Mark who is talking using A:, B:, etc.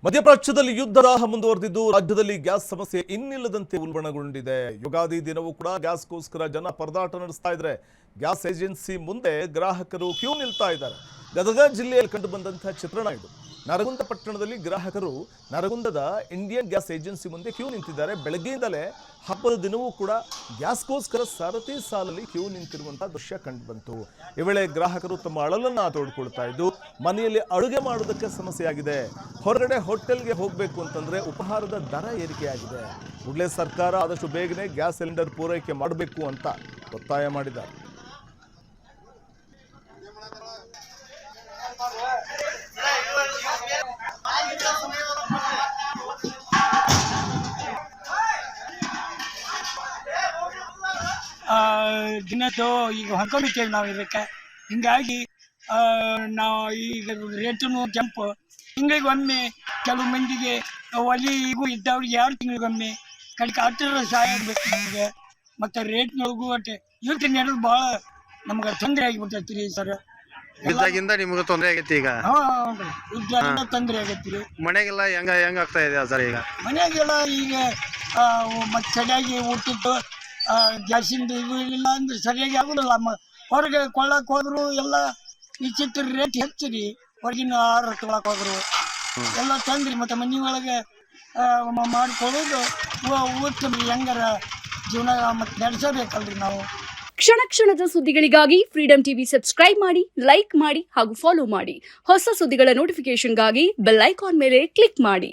A: ಮಧ್ಯಪ್ರಾಚ್ಯದಲ್ಲಿ ಯುದ್ಧದಾಹ ಮುಂದುವರೆದಿದ್ದು ರಾಜ್ಯದಲ್ಲಿ ಗ್ಯಾಸ್ ಸಮಸ್ಯೆ ಇನ್ನಿಲ್ಲದಂತೆ ಉಲ್ಬಣಗೊಂಡಿದೆ. ಯುಗಾದಿ ದಿನವೂ ಕೂಡ ಗ್ಯಾಸ್ಗೋಸ್ಕರ ಜನ ಪರದಾಟ ನಡೆಸ್ತಾ ಇದ್ದಾರೆ. ಗ್ಯಾಸ್ ಏಜೆನ್ಸಿ ಮುಂದೆ ಗ್ರಾಹಕರು ಕ್ಯೂ ನಿಲ್ತಾ ಇದ್ದಾರೆ. ಗದಗ ಜಿಲ್ಲೆಯಲ್ಲಿ ಕಂಡು ಬಂದಂತಹ ಚಿತ್ರಣ ಇದು. ನರಗುಂದ ಪಟ್ಟಣದಲ್ಲಿ ಗ್ರಾಹಕರು ನರಗುಂದದ ಇಂಡಿಯನ್ ಗ್ಯಾಸ್ ಏಜೆನ್ಸಿ ಮುಂದೆ ಕ್ಯೂ ನಿಂತಿದ್ದಾರೆ. ಬೆಳಗ್ಗೆಯಿಂದಲೇ ಹಬ್ಬದ ದಿನವೂ ಕೂಡ ಗ್ಯಾಸ್ಗೋಸ್ಕರ ಸರತಿ ಸಾಲಲ್ಲಿ ಕ್ಯೂ ನಿಂತಿರುವಂತಹ ದೃಶ್ಯ ಕಂಡು ಬಂತು. ಈ ವೇಳೆ ಗ್ರಾಹಕರು ತಮ್ಮ ಅಳಲನ್ನ ತೋಡ್ಕೊಳ್ತಾ ಇದ್ದು ಮನೆಯಲ್ಲಿ ಅಡುಗೆ ಮಾಡೋದಕ್ಕೆ ಸಮಸ್ಯೆಯಾಗಿದೆ. ಹೊರಗಡೆ ಹೋಟೆಲ್ಗೆ ಹೋಗಬೇಕು ಅಂತಂದ್ರೆ ಉಪಹಾರದ ದರ ಏರಿಕೆಯಾಗಿದೆ. ಕೂಡಲೇ ಸರ್ಕಾರ ಆದಷ್ಟು ಬೇಗನೆ ಗ್ಯಾಸ್ ಸಿಲಿಂಡರ್ ಪೂರೈಕೆ ಮಾಡಬೇಕು ಅಂತ ಒತ್ತಾಯ ಮಾಡಿದ್ದಾರೆ.
B: ದಿನದ್ದು ಈಗ ಹೊಂದ್ಕೊಂಡಿದ್ದೇವೆ ನಾವು ಇದಕ್ಕೆ. ಹಿಂಗಾಗಿ ನಾವು ಈಗ ರೇಟನ್ನು ಜಂಪು ತಿಂಗಳಿಗೊಮ್ಮೆ ಕೆಲವು ಮಂದಿಗೆ ಒಲಿ ಈಗೂ ಇದ್ದವ್ರಿಗೆ 2 ತಿಂಗಳಿಗೊಮ್ಮೆ ಕಡಿಕೆ ಹತ್ತಿರ ಸಹಾಯ ಆಗಬೇಕು ನಮಗೆ. ಮತ್ತು ರೇಟ್ನೊಳಗೂ ಒಟ್ಟೆ ಯುದ್ಧ ನಡೆದು ಭಾಳ ನಮ್ಗೆ ತೊಂದರೆ ಆಗಿಬಿಟ್ಟೈತಿ ರೀ ಸರ್.
C: ಯುದ್ಧದಿಂದ ನಿಮ್ಗೆ ತೊಂದರೆ ಆಗೈತಿ ಈಗ?
B: ಯುದ್ಧದಿಂದ ತೊಂದರೆ ಆಗೈತಿ ರೀ.
C: ಮನೆಗೆಲ್ಲ ಹೆಂಗ ಆಗ್ತಾ ಇದೆ ಸರ್ ಈಗ?
B: ಮನೆಗೆಲ್ಲ ಈಗ ಮತ್ತು ಸರಿಯಾಗಿ ಊಟದ್ದು ಗ್ಯಾಸಿಂದು ಇದು ಇಲ್ಲ ಅಂದ್ರೆ ಸರಿಯಾಗಿ ಆಗೋದಿಲ್ಲ. ಹೊರಗೆ ಕೊಳ್ಳಕ್ಕೆ ಹೋದ್ರು ಎಲ್ಲ ವಿಚಿತ್ರ ರೇಟ್ ಹೆಚ್ಚಿರಿ. ಹೊರಗಿನ ಆಹಾರ ತೊಗೊಳಕ್ಕೆ ಹೋದ್ರು ಎಲ್ಲ ತಂದ್ರಿ. ಮತ್ತು ಮನೆ ಒಳಗೆ ಮಾಡಿಕೊಳ್ಳೋದು ಉತ್ತಮ ಹೆಂಗಾರ ಜೀವನ ಮತ್ತು ನಡೆಸಬೇಕಲ್ರಿ ನಾವು.
D: ಕ್ಷಣ ಕ್ಷಣದ ಸುದ್ದಿಗಳಿಗಾಗಿ ಫ್ರೀಡಂ ಟಿವಿ ಸಬ್ಸ್ಕ್ರೈಬ್ ಮಾಡಿ, ಲೈಕ್ ಮಾಡಿ ಹಾಗೂ ಫಾಲೋ ಮಾಡಿ. ಹೊಸ ಸುದ್ದಿಗಳ ನೋಟಿಫಿಕೇಶನ್ಗಾಗಿ ಬೆಲ್ ಐಕಾನ್ ಮೇಲೆ ಕ್ಲಿಕ್ ಮಾಡಿ.